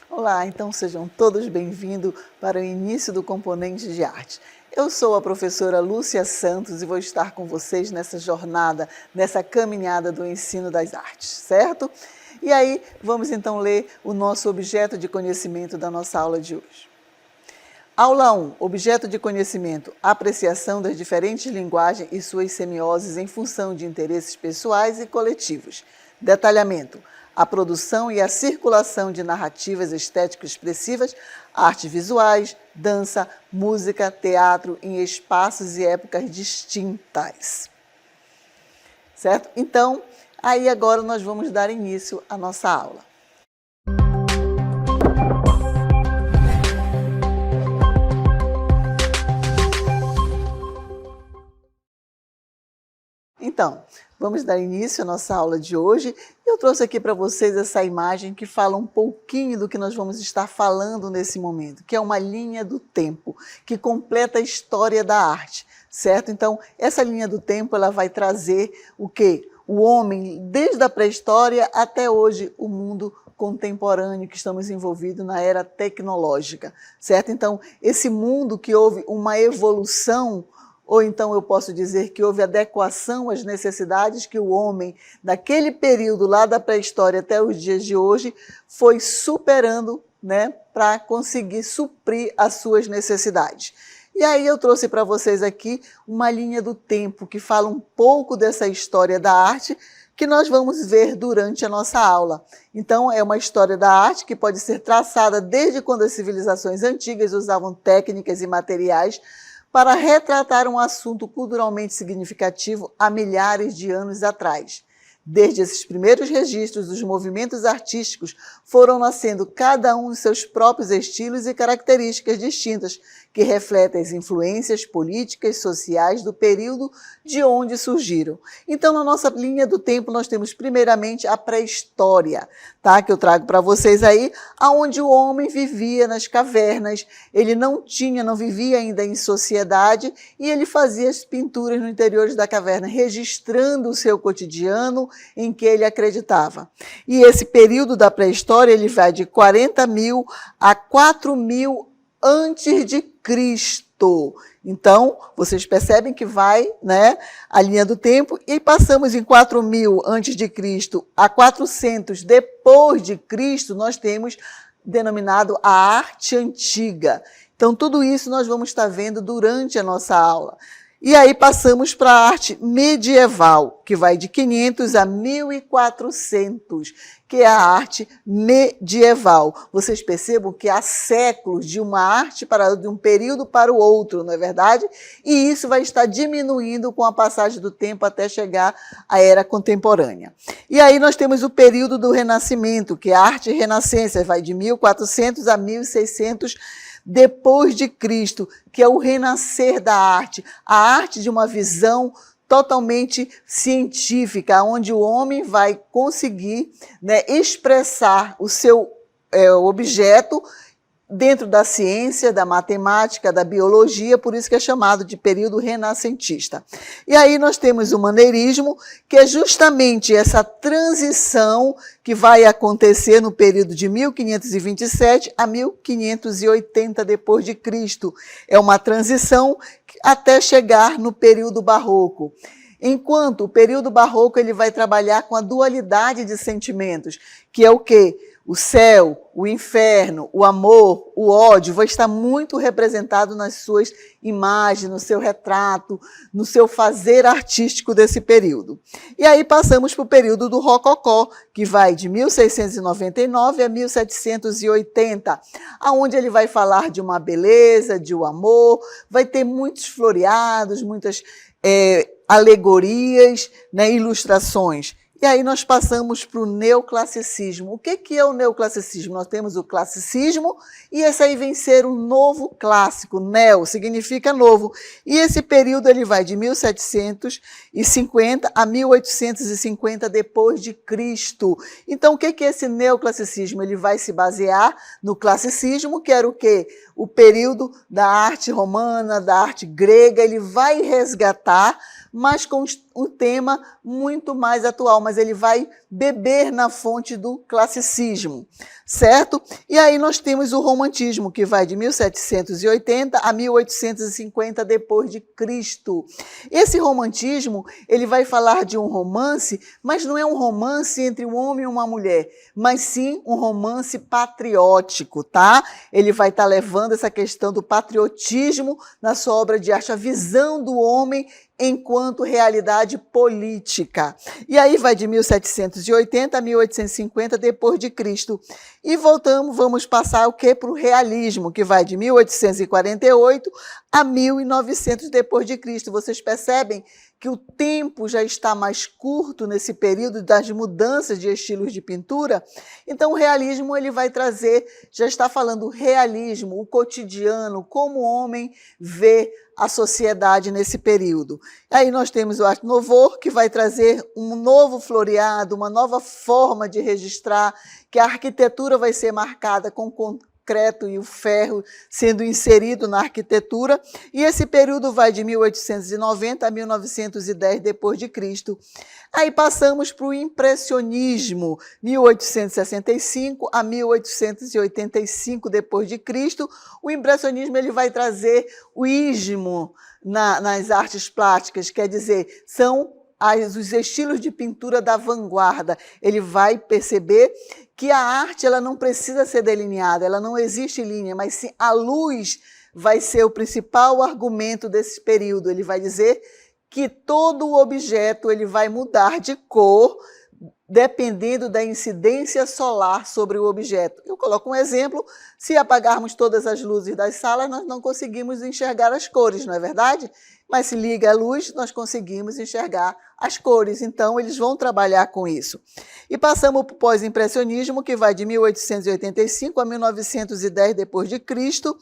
Olá, então sejam todos bem-vindos para o início do Componente de Arte. Eu sou a professora Lúcia Santos e vou estar com vocês nessa jornada, nessa caminhada do ensino das artes, certo? E aí, vamos então ler o nosso objeto de conhecimento da nossa aula de hoje. Aula 1, objeto de conhecimento, apreciação das diferentes linguagens e suas semioses em função de interesses pessoais e coletivos. Detalhamento, a produção e a circulação de narrativas estéticas expressivas, artes visuais, dança, música, teatro em espaços e épocas distintas. Certo? Então, aí agora nós vamos dar início à nossa aula. Então, vamos dar início à nossa aula de hoje. Eu trouxe aqui para vocês essa imagem que fala um pouquinho do que nós vamos estar falando nesse momento, que é uma linha do tempo, que completa a história da arte, certo? Então, essa linha do tempo, ela vai trazer o quê? O homem, desde a pré-história até hoje, o mundo contemporâneo que estamos envolvidos na era tecnológica, certo? Então, esse mundo que houve uma evolução, ou então eu posso dizer que houve adequação às necessidades que o homem, naquele período lá da pré-história até os dias de hoje, foi superando, né, para conseguir suprir as suas necessidades. E aí eu trouxe para vocês aqui uma linha do tempo que fala um pouco dessa história da arte que nós vamos ver durante a nossa aula. Então, é uma história da arte que pode ser traçada desde quando as civilizações antigas usavam técnicas e materiais para retratar um assunto culturalmente significativo há milhares de anos atrás. Desde esses primeiros registros, os movimentos artísticos foram nascendo cada um dos seus próprios estilos e características distintas, que refletem as influências políticas e sociais do período de onde surgiram. Então, na nossa linha do tempo, nós temos primeiramente a pré-história, tá? Que eu trago para vocês aí, onde o homem vivia nas cavernas, ele não vivia ainda em sociedade, e ele fazia as pinturas no interior da caverna, registrando o seu cotidiano em que ele acreditava. E esse período da pré-história, ele vai de 40.000 a 4.000 antes de Cristo. Então, vocês percebem que vai, né, a linha do tempo, e passamos em 4.000 antes de Cristo a 400 depois de Cristo, nós temos denominado a arte antiga. Então, tudo isso nós vamos estar vendo durante a nossa aula. E aí passamos para a arte medieval, que vai de 500 a 1.400, que é a arte medieval. Vocês percebam que há séculos de uma arte de um período para o outro, não é verdade? E isso vai estar diminuindo com a passagem do tempo até chegar à era contemporânea. E aí nós temos o período do Renascimento, que é a arte renascença, vai de 1.400 a 1.600 depois de Cristo, que é o renascer da arte, a arte de uma visão totalmente científica, onde o homem vai conseguir, né, expressar o seu objeto dentro da ciência, da matemática, da biologia, por isso que é chamado de período renascentista. E aí nós temos o maneirismo, que é justamente essa transição que vai acontecer no período de 1527 a 1580 depois de Cristo. É uma transição até chegar no período barroco. Enquanto o período barroco ele vai trabalhar com a dualidade de sentimentos, que é o quê? O céu, o inferno, o amor, o ódio vai estar muito representado nas suas imagens, no seu retrato, no seu fazer artístico desse período. E aí passamos para o período do Rococó, que vai de 1699 a 1780, aonde ele vai falar de uma beleza, de um amor, vai ter muitos floreados, muitas alegorias, né, ilustrações. E aí nós passamos para o neoclassicismo. O que é o neoclassicismo? Nós temos o classicismo e esse aí vem ser um novo clássico. Neo significa novo. E esse período ele vai de 1750 a 1850 depois de Cristo. Então, o que é esse neoclassicismo? Ele vai se basear no classicismo, que era o quê? O período da arte romana, da arte grega. Ele vai resgatar, mas com um tema muito mais atual, mas ele vai beber na fonte do classicismo, certo? E aí nós temos o romantismo, que vai de 1780 a 1850 depois de Cristo. Esse romantismo, ele vai falar de um romance, mas não é um romance entre um homem e uma mulher, mas sim um romance patriótico, tá? Ele vai estar levando essa questão do patriotismo na sua obra de arte, a visão do homem enquanto realidade política. E aí vai de 1780 a 1850 depois de Cristo. E vamos passar o quê? Para o realismo, que vai de 1848 a 1900 depois de Cristo. Vocês percebem que o tempo já está mais curto nesse período das mudanças de estilos de pintura? Então o realismo ele vai trazer, já está falando o realismo, o cotidiano, como o homem vê a sociedade nesse período. Aí nós temos o Art Nouveau, que vai trazer um novo floreado, uma nova forma de registrar, que a arquitetura vai ser marcada com concreto e o ferro sendo inserido na arquitetura, e esse período vai de 1890 a 1910 depois de Cristo. Aí passamos para o impressionismo, 1865 a 1885 depois de Cristo. O impressionismo ele vai trazer o ismo nas artes plásticas, quer dizer, são os estilos de pintura da vanguarda. Ele vai perceber que a arte ela não precisa ser delineada, ela não existe linha, mas sim a luz vai ser o principal argumento desse período. Ele vai dizer que todo o objeto ele vai mudar de cor dependendo da incidência solar sobre o objeto. Eu coloco um exemplo: se apagarmos todas as luzes das salas, nós não conseguimos enxergar as cores, não é verdade? Mas se liga a luz, nós conseguimos enxergar as cores. Então, eles vão trabalhar com isso. E passamos para o pós-impressionismo, que vai de 1885 a 1910 depois de Cristo.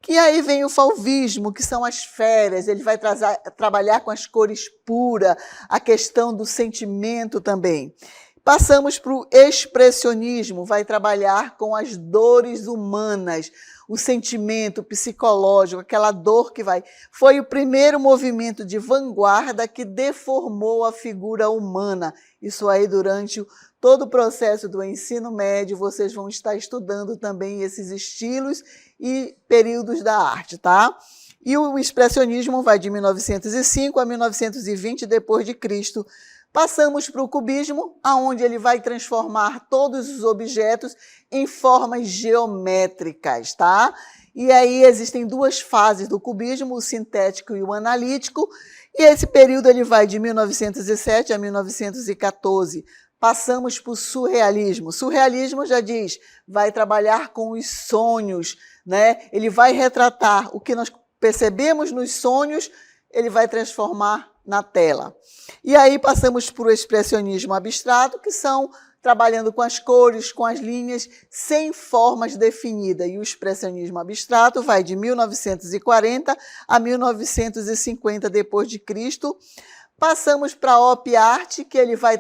Que aí vem o fauvismo, que são as férias. Ele vai trabalhar com as cores puras, a questão do sentimento também. Passamos para o expressionismo, vai trabalhar com as dores humanas, o sentimento psicológico, aquela dor que vai... Foi o primeiro movimento de vanguarda que deformou a figura humana. Isso aí durante todo o processo do ensino médio, vocês vão estar estudando também esses estilos e períodos da arte, tá? E o expressionismo vai de 1905 a 1920 depois de Cristo. Passamos para o cubismo, aonde ele vai transformar todos os objetos em formas geométricas, tá? E aí existem duas fases do cubismo, o sintético e o analítico, e esse período ele vai de 1907 a 1914. Passamos para o surrealismo. Surrealismo já diz, vai trabalhar com os sonhos, né? Ele vai retratar o que nós percebemos nos sonhos, ele vai transformar na tela. E aí passamos para o expressionismo abstrato, que são trabalhando com as cores, com as linhas, sem formas definidas. E o expressionismo abstrato vai de 1940 a 1950 depois de Cristo. Passamos para a op art, que ele vai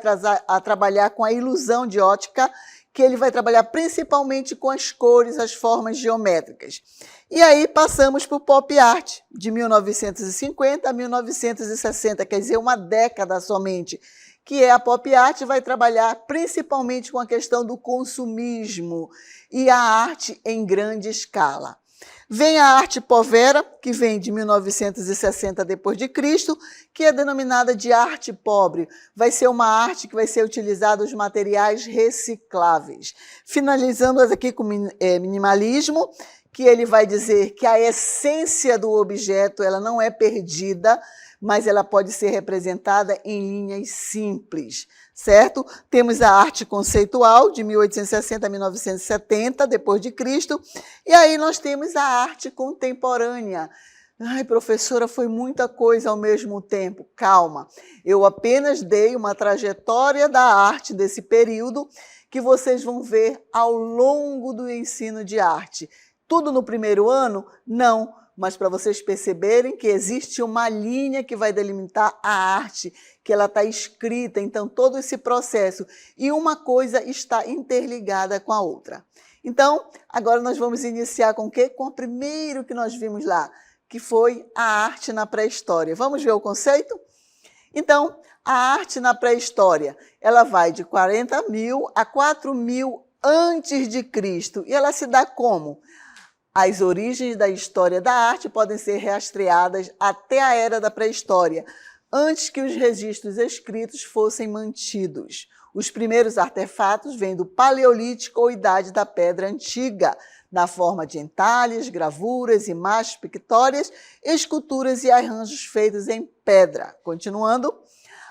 trabalhar com a ilusão de ótica, que ele vai trabalhar principalmente com as cores, as formas geométricas. E aí passamos para o pop art, de 1950 a 1960, quer dizer, uma década somente, que é a pop art, vai trabalhar principalmente com a questão do consumismo e a arte em grande escala. Vem a arte povera, que vem de 1960 depois de Cristo, que é denominada de arte pobre. Vai ser uma arte que vai ser utilizada os materiais recicláveis. Finalizando aqui com minimalismo, que ele vai dizer que a essência do objeto ela não é perdida, mas ela pode ser representada em linhas simples, certo? Temos a arte conceitual, de 1860 a 1970, depois de Cristo, e aí nós temos a arte contemporânea, Ai, professora, foi muita coisa ao mesmo tempo. Calma, eu apenas dei uma trajetória da arte desse período que vocês vão ver ao longo do ensino de arte. Tudo no primeiro ano? Não, mas para vocês perceberem que existe uma linha que vai delimitar a arte, que ela está escrita, então todo esse processo. E uma coisa está interligada com a outra. Então, agora nós vamos iniciar com o quê? Com o primeiro que nós vimos lá, que foi a arte na pré-história. Vamos ver o conceito? Então, a arte na pré-história, ela vai de 40.000 a 4.000 antes de Cristo. E ela se dá como? As origens da história da arte podem ser rastreadas até a era da pré-história, antes que os registros escritos fossem mantidos. Os primeiros artefatos vêm do Paleolítico ou Idade da Pedra Antiga, na forma de entalhes, gravuras, imagens pictóricas, esculturas e arranjos feitos em pedra. Continuando,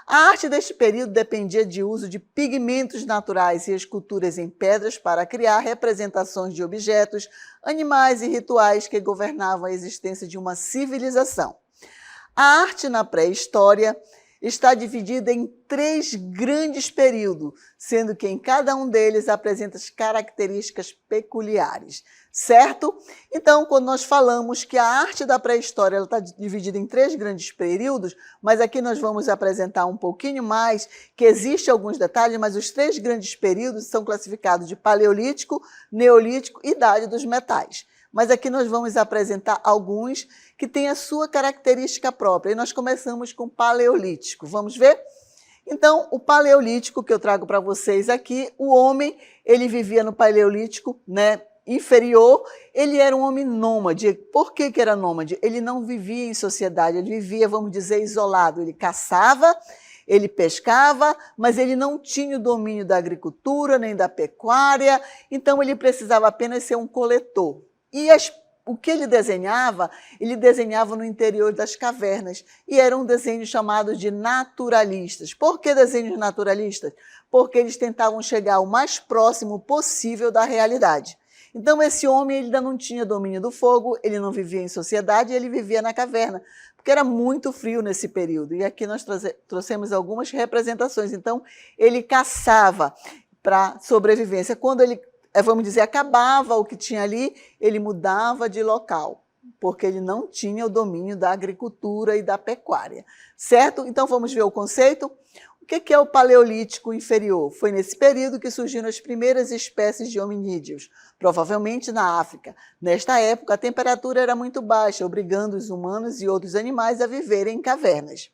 a arte deste período dependia de uso de pigmentos naturais e esculturas em pedras para criar representações de objetos, animais e rituais que governavam a existência de uma civilização. A arte na pré-história está dividida em 3 grandes períodos, sendo que em cada um deles apresenta as características peculiares, certo? Então, quando nós falamos que a arte da pré-história está dividida em 3 grandes períodos, mas aqui nós vamos apresentar um pouquinho mais, que existem alguns detalhes, mas os 3 grandes períodos são classificados de Paleolítico, Neolítico e Idade dos Metais. Mas aqui nós vamos apresentar alguns que têm a sua característica própria. E nós começamos com o Paleolítico. Vamos ver? Então, o Paleolítico que eu trago para vocês aqui, o homem, ele vivia no Paleolítico, né, inferior, ele era um homem nômade. Por que era nômade? Ele não vivia em sociedade, ele vivia, vamos dizer, isolado. Ele caçava, ele pescava, mas ele não tinha o domínio da agricultura, nem da pecuária, então ele precisava apenas ser um coletor. E o que ele desenhava no interior das cavernas. E era um desenho chamado de naturalistas. Por que desenhos naturalistas? Porque eles tentavam chegar o mais próximo possível da realidade. Então, esse homem ele ainda não tinha domínio do fogo, ele não vivia em sociedade, ele vivia na caverna, porque era muito frio nesse período. E aqui nós trouxemos algumas representações. Então, ele caçava para sobrevivência. Quando ele, vamos dizer, acabava o que tinha ali, ele mudava de local, porque ele não tinha o domínio da agricultura e da pecuária, certo? Então, vamos ver o conceito? O que é o Paleolítico inferior? Foi nesse período que surgiram as primeiras espécies de hominídeos, provavelmente na África. Nesta época, a temperatura era muito baixa, obrigando os humanos e outros animais a viverem em cavernas.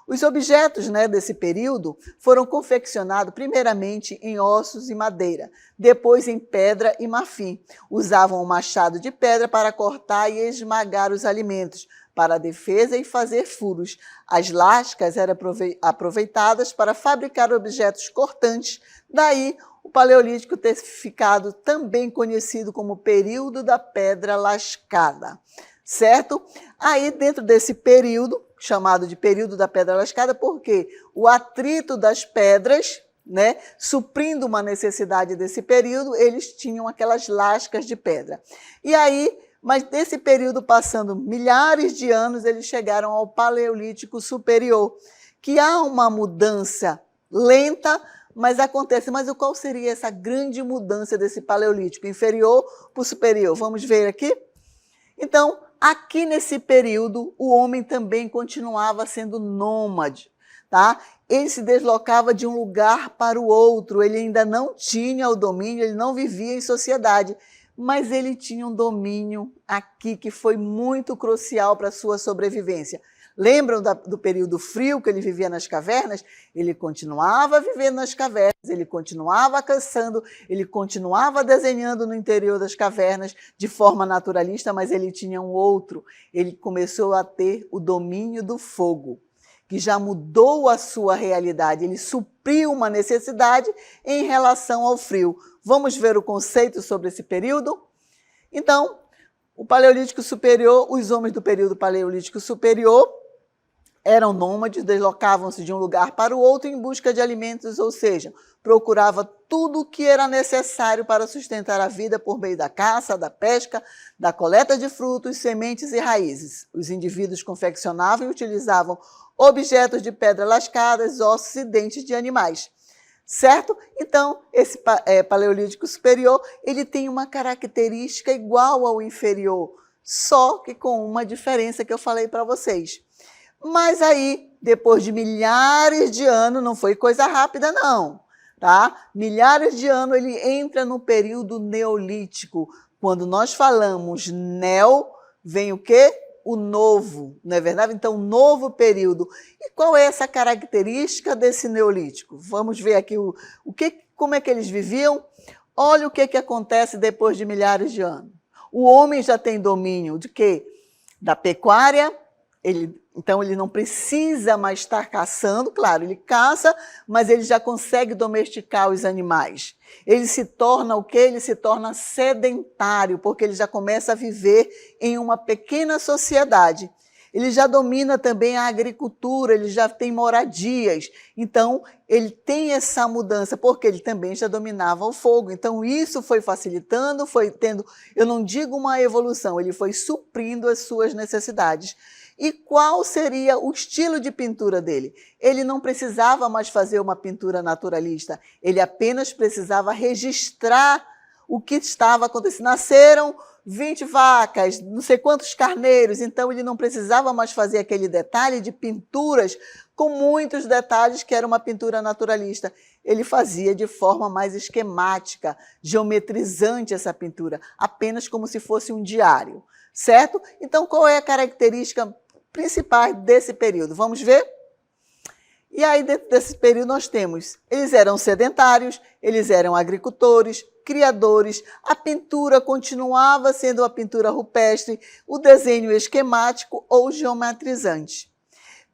Os objetos, desse período foram confeccionados primeiramente em ossos e madeira, depois em pedra e marfim. Usavam um machado de pedra para cortar e esmagar os alimentos, para a defesa e fazer furos. As lascas eram aproveitadas para fabricar objetos cortantes, daí o Paleolítico ter ficado também conhecido como período da pedra lascada, certo? Aí, dentro desse período, chamado de período da pedra lascada, porque o atrito das pedras, suprindo uma necessidade desse período, eles tinham aquelas lascas de pedra. E aí, mas desse período, passando milhares de anos, eles chegaram ao Paleolítico Superior, que há uma mudança lenta, mas acontece. Mas qual seria essa grande mudança desse Paleolítico inferior para o superior? Vamos ver aqui? Então, aqui nesse período, o homem também continuava sendo nômade, tá? Ele se deslocava de um lugar para o outro, ele ainda não tinha o domínio, ele não vivia em sociedade, mas ele tinha um domínio aqui que foi muito crucial para a sua sobrevivência. Lembram do período frio que ele vivia nas cavernas? Ele continuava vivendo nas cavernas, ele continuava caçando, ele continuava desenhando no interior das cavernas de forma naturalista, mas ele tinha um outro. Ele começou a ter o domínio do fogo, que já mudou a sua realidade. Ele supriu uma necessidade em relação ao frio. Vamos ver o conceito sobre esse período? Então, o Paleolítico Superior, os homens do período Paleolítico Superior eram nômades, deslocavam-se de um lugar para o outro em busca de alimentos, ou seja, procuravam tudo o que era necessário para sustentar a vida por meio da caça, da pesca, da coleta de frutos, sementes e raízes. Os indivíduos confeccionavam e utilizavam objetos de pedra lascadas, ossos e dentes de animais. Certo? Então, esse paleolítico superior, ele tem uma característica igual ao inferior, só que com uma diferença que eu falei para vocês. Mas aí, depois de milhares de anos, não foi coisa rápida não, tá? Milhares de anos ele entra no período neolítico. Quando nós falamos neo, vem o quê? O novo, não é verdade? Então, novo período. E qual é essa característica desse neolítico? Vamos ver aqui como é que eles viviam. Olha o que acontece depois de milhares de anos. O homem já tem domínio de quê? Da pecuária. Então, ele não precisa mais estar caçando, claro, ele caça, mas ele já consegue domesticar os animais. Ele se torna o quê? Ele se torna sedentário, porque ele já começa a viver em uma pequena sociedade. Ele já domina também a agricultura, ele já tem moradias. Então, ele tem essa mudança, porque ele também já dominava o fogo. Então, isso foi facilitando, foi tendo, eu não digo uma evolução, ele foi suprindo as suas necessidades. E qual seria o estilo de pintura dele? Ele não precisava mais fazer uma pintura naturalista, ele apenas precisava registrar o que estava acontecendo. Nasceram 20 vacas, não sei quantos carneiros, então ele não precisava mais fazer aquele detalhe de pinturas com muitos detalhes que era uma pintura naturalista. Ele fazia de forma mais esquemática, geometrizante essa pintura, apenas como se fosse um diário, certo? Então, qual é a característica principal desse período? Vamos ver? E aí, dentro desse período, nós temos, eles eram sedentários, eles eram agricultores, criadores, a pintura continuava sendo a pintura rupestre, o desenho esquemático ou geometrizante.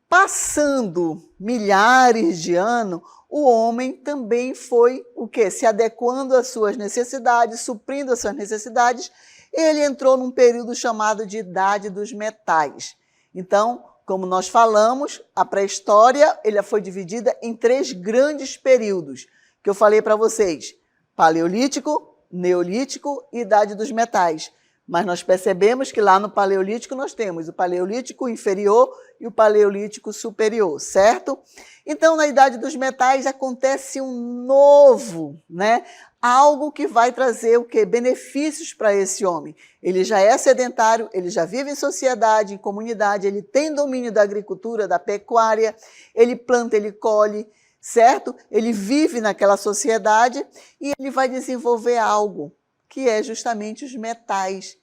Passando milhares de anos, o homem também foi o quê? Se adequando às suas necessidades, suprindo as suas necessidades, ele entrou num período chamado de Idade dos Metais. Então, como nós falamos, a pré-história foi dividida em 3 grandes períodos, que eu falei para vocês: Paleolítico, Neolítico e Idade dos Metais. Mas nós percebemos que lá no Paleolítico nós temos o Paleolítico inferior e o Paleolítico superior, certo? Então, na Idade dos Metais acontece um novo, né? Algo que vai trazer o quê? Benefícios para esse homem. Ele já é sedentário, ele já vive em sociedade, em comunidade, ele tem domínio da agricultura, da pecuária, ele planta, ele colhe, certo? Ele vive naquela sociedade e ele vai desenvolver algo, que é justamente os metais,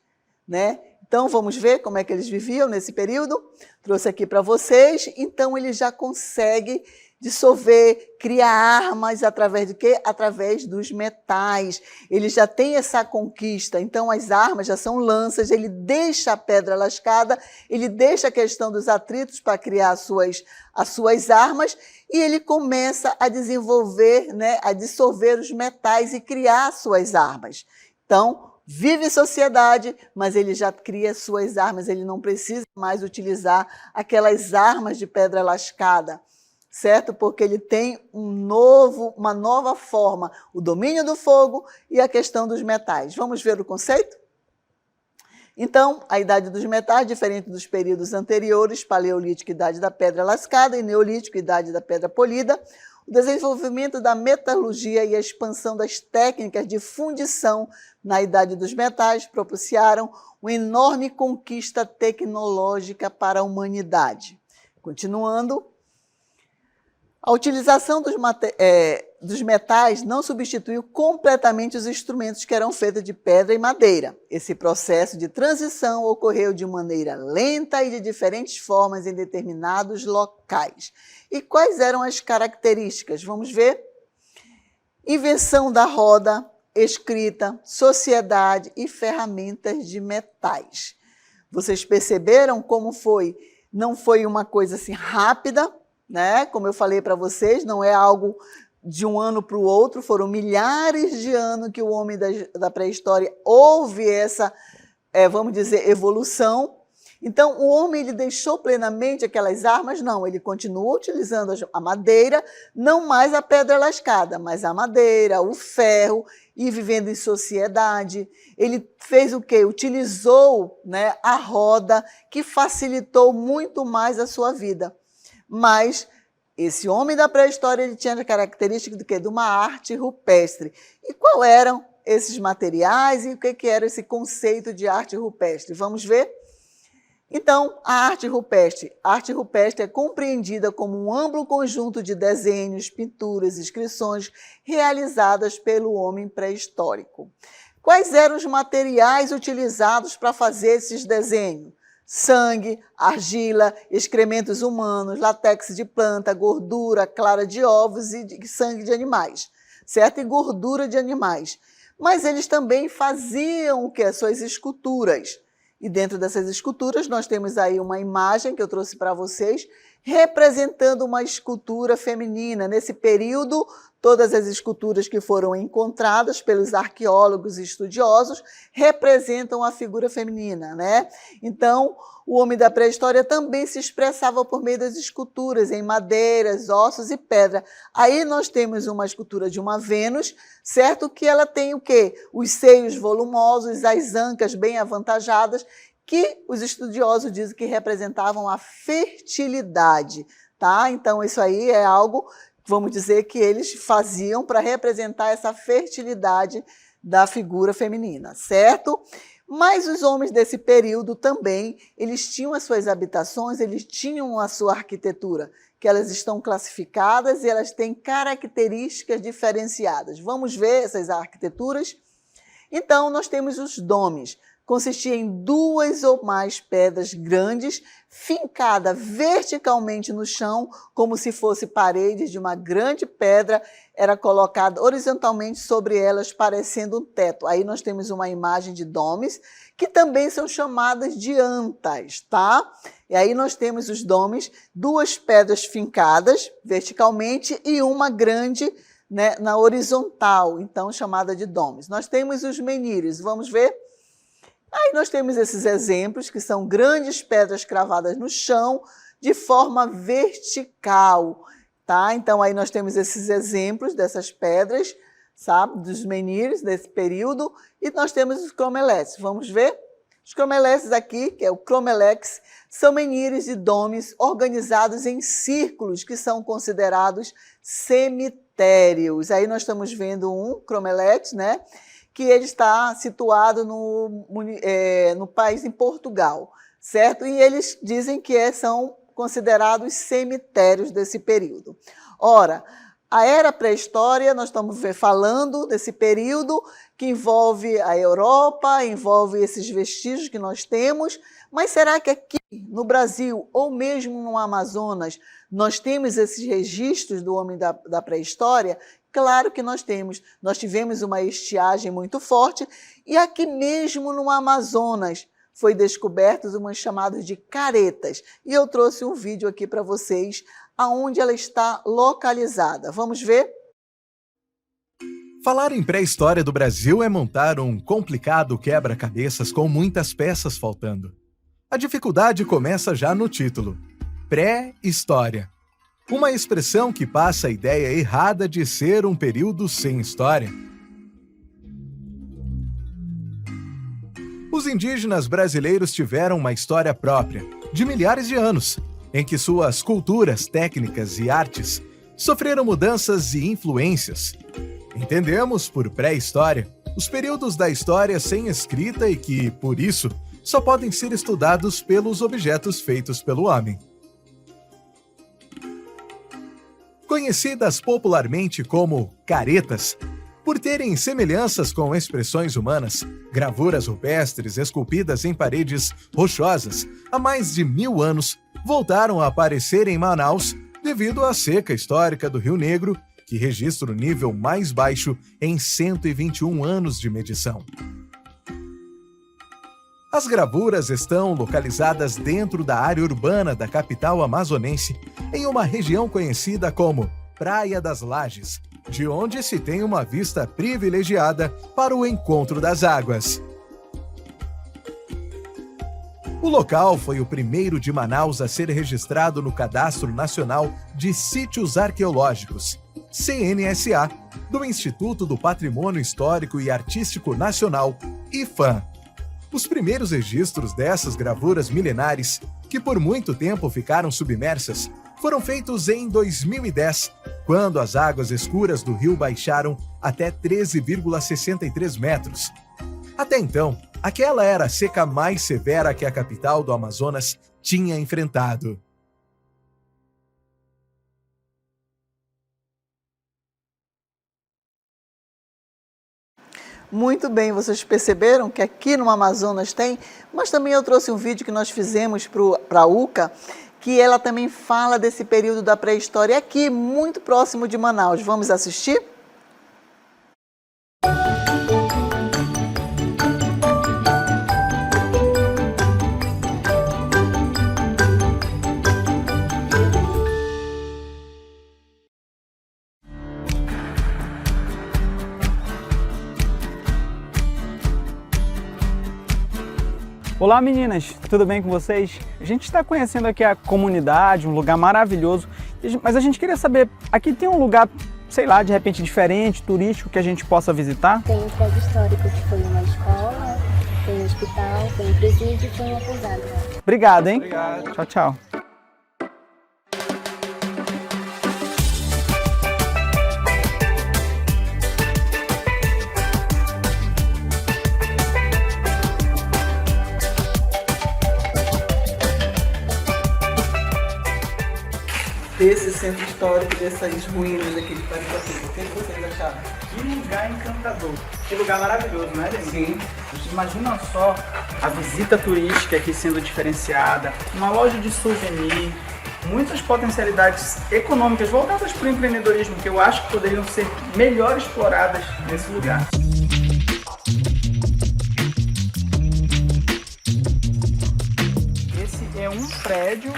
né? Então, vamos ver como é que eles viviam nesse período? Trouxe aqui para vocês. Então, ele já consegue dissolver, criar armas através de quê? Através dos metais. Ele já tem essa conquista. Então, as armas já são lanças, ele deixa a pedra lascada, ele deixa a questão dos atritos para criar as suas armas e ele começa a desenvolver, né, a dissolver os metais e criar suas armas. Então, vive em sociedade, mas ele já cria suas armas, ele não precisa mais utilizar aquelas armas de pedra lascada, certo? Porque ele tem uma nova forma, o domínio do fogo e a questão dos metais. Vamos ver o conceito? Então, a Idade dos Metais, diferente dos períodos anteriores, Paleolítico, Idade da Pedra Lascada, e Neolítico, Idade da Pedra Polida, o desenvolvimento da metalurgia e a expansão das técnicas de fundição na Idade dos Metais propiciaram uma enorme conquista tecnológica para a humanidade. Continuando, a utilização dos metais não substituiu completamente os instrumentos que eram feitos de pedra e madeira. Esse processo de transição ocorreu de maneira lenta e de diferentes formas em determinados locais. E quais eram as características? Vamos ver? Invenção da roda, escrita, sociedade e ferramentas de metais. Vocês perceberam como foi? Não foi uma coisa assim rápida, né? Como eu falei para vocês, não é algo de um ano para o outro, foram milhares de anos que o homem da pré-história houve essa, vamos dizer, evolução. Então, o homem ele deixou plenamente aquelas armas? Não, ele continua utilizando a madeira, não mais a pedra lascada, mas a madeira, o ferro, e vivendo em sociedade. Ele fez o quê? Utilizou, né, a roda, que facilitou muito mais a sua vida. Mas esse homem da pré-história ele tinha a característica do quê? De uma arte rupestre. E qual eram esses materiais e o que era esse conceito de arte rupestre? Vamos ver? Então, a arte rupestre é compreendida como um amplo conjunto de desenhos, pinturas, inscrições realizadas pelo homem pré-histórico. Quais eram os materiais utilizados para fazer esses desenhos? Sangue, argila, excrementos humanos, látex de planta, gordura, clara de ovos e sangue de animais, certo? E gordura de animais. Mas eles também faziam o que? As suas esculturas. E dentro dessas esculturas nós temos aí uma imagem que eu trouxe para vocês, representando uma escultura feminina. Nesse período, todas as esculturas que foram encontradas pelos arqueólogos e estudiosos representam a figura feminina, né? Então, o homem da pré-história também se expressava por meio das esculturas, em madeiras, ossos e pedra. Aí nós temos uma escultura de uma Vênus, certo? Que ela tem o quê? Os seios volumosos, as ancas bem avantajadas, que os estudiosos dizem que representavam a fertilidade, tá? Então, isso aí é algo, vamos dizer, que eles faziam para representar essa fertilidade da figura feminina, certo? Mas os homens desse período também, eles tinham as suas habitações, eles tinham a sua arquitetura, que elas estão classificadas e elas têm características diferenciadas. Vamos ver essas arquiteturas? Então, nós temos os domes. Consistia em 2 ou mais pedras grandes, fincada verticalmente no chão, como se fosse paredes de uma grande pedra, era colocada horizontalmente sobre elas, parecendo um teto. Aí nós temos uma imagem de domes, que também são chamadas de antas, tá? E aí nós temos os domes, 2 pedras fincadas verticalmente e uma grande, né, na horizontal, então chamada de domes. Nós temos os menires, vamos ver? Aí nós temos esses exemplos, que são grandes pedras cravadas no chão, de forma vertical, tá? Então, aí nós temos esses exemplos dessas pedras, sabe? Dos menires desse período, e nós temos os cromeletes. Vamos ver? Os cromeletes aqui, que é o cromelex, são menires de domes organizados em círculos, que são considerados cemitérios. Aí nós estamos vendo um cromelete, né? Que ele está situado no país, em Portugal, certo? E eles dizem que são considerados cemitérios desse período. Ora, a era pré-história, nós estamos falando desse período que envolve a Europa, envolve esses vestígios que nós temos, mas será que aqui no Brasil, ou mesmo no Amazonas, nós temos esses registros do homem da pré-história? Claro que nós temos. Nós tivemos uma estiagem muito forte e aqui mesmo no Amazonas foi descobertas umas chamadas de caretas. E eu trouxe um vídeo aqui para vocês aonde ela está localizada. Vamos ver? Falar em pré-história do Brasil é montar um complicado quebra-cabeças com muitas peças faltando. A dificuldade começa já no título: pré-história. Uma expressão que passa a ideia errada de ser um período sem história. Os indígenas brasileiros tiveram uma história própria, de milhares de anos, em que suas culturas, técnicas e artes sofreram mudanças e influências. Entendemos por pré-história os períodos da história sem escrita e que, por isso, só podem ser estudados pelos objetos feitos pelo homem. Conhecidas popularmente como caretas, por terem semelhanças com expressões humanas, gravuras rupestres esculpidas em paredes rochosas há mais de 1000 anos, voltaram a aparecer em Manaus devido à seca histórica do Rio Negro, que registra o nível mais baixo em 121 anos de medição. As gravuras estão localizadas dentro da área urbana da capital amazonense, em uma região conhecida como Praia das Lajes, de onde se tem uma vista privilegiada para o encontro das águas. O local foi o primeiro de Manaus a ser registrado no Cadastro Nacional de Sítios Arqueológicos, CNSA, do Instituto do Patrimônio Histórico e Artístico Nacional, IPHAN. Os primeiros registros dessas gravuras milenares, que por muito tempo ficaram submersas, foram feitos em 2010, quando as águas escuras do rio baixaram até 13,63 metros. Até então, aquela era a seca mais severa que a capital do Amazonas tinha enfrentado. Muito bem, vocês perceberam que aqui no Amazonas tem, mas também eu trouxe um vídeo que nós fizemos para a UCA, que ela também fala desse período da pré-história aqui, muito próximo de Manaus. Vamos assistir? Olá meninas, tudo bem com vocês? A gente está conhecendo aqui a comunidade, um lugar maravilhoso, mas a gente queria saber, aqui tem um lugar, sei lá, de repente diferente, turístico, que a gente possa visitar? Tem um prédio histórico que foi uma escola, tem um hospital, tem um presídio e tem uma pousada. Obrigado, hein? Obrigado. Tchau, tchau. Desse centro histórico, dessas ruínas aqui de Paracatuba. O que vocês acharam? Que lugar encantador, que lugar maravilhoso, né, Denise? Sim. Imagina só a visita turística aqui sendo diferenciada, uma loja de souvenir, muitas potencialidades econômicas voltadas para o empreendedorismo que eu acho que poderiam ser melhor exploradas nesse lugar. Esse é um prédio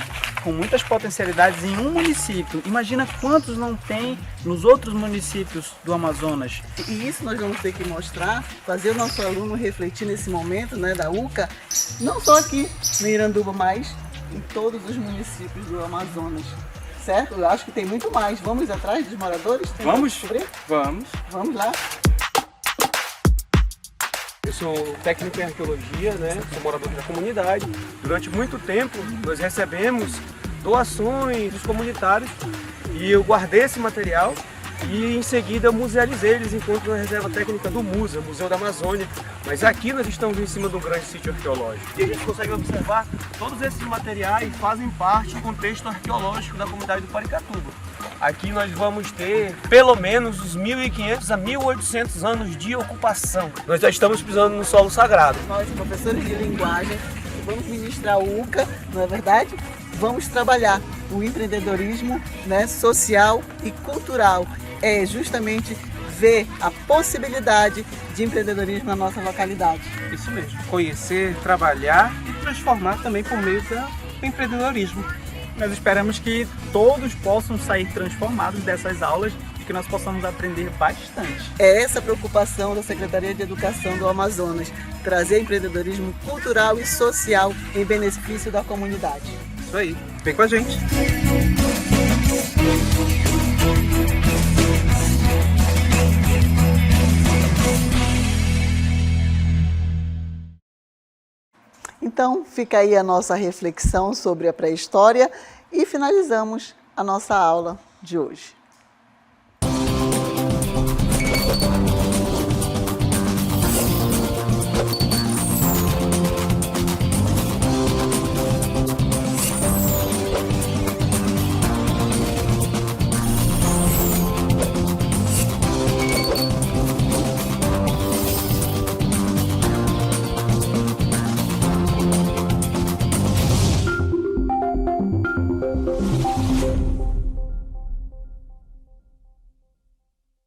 com muitas potencialidades em um município. Imagina quantos não tem nos outros municípios do Amazonas. E isso nós vamos ter que mostrar, fazer o nosso aluno refletir nesse momento, né, da UCA, não só aqui no Iranduba, mas em todos os municípios do Amazonas. Certo? Eu acho que tem muito mais. Vamos atrás dos moradores? Vamos? Descobrir? Vamos. Vamos lá. Eu sou técnico em arqueologia, né? Sou morador da comunidade. Durante muito tempo, nós recebemos doações dos comunitários e eu guardei esse material e em seguida eu musealizei eles enquanto na reserva técnica do MUSA, Museu da Amazônia. Mas aqui nós estamos em cima de um grande sítio arqueológico. E a gente consegue observar todos esses materiais fazem parte do contexto arqueológico da comunidade do Paracatuba. Aqui nós vamos ter pelo menos os 1.500 a 1.800 anos de ocupação. Nós já estamos pisando no solo sagrado. Nós, professores de linguagem, vamos ministrar o UCA, não é verdade? Vamos trabalhar o empreendedorismo, né, social e cultural. É justamente ver a possibilidade de empreendedorismo na nossa localidade. Isso mesmo, conhecer, trabalhar e transformar também por meio do empreendedorismo. Nós esperamos que todos possam sair transformados dessas aulas e que nós possamos aprender bastante. É essa a preocupação da Secretaria de Educação do Amazonas, trazer empreendedorismo cultural e social em benefício da comunidade. Isso aí, vem com a gente! Então, fica aí a nossa reflexão sobre a pré-história e finalizamos a nossa aula de hoje.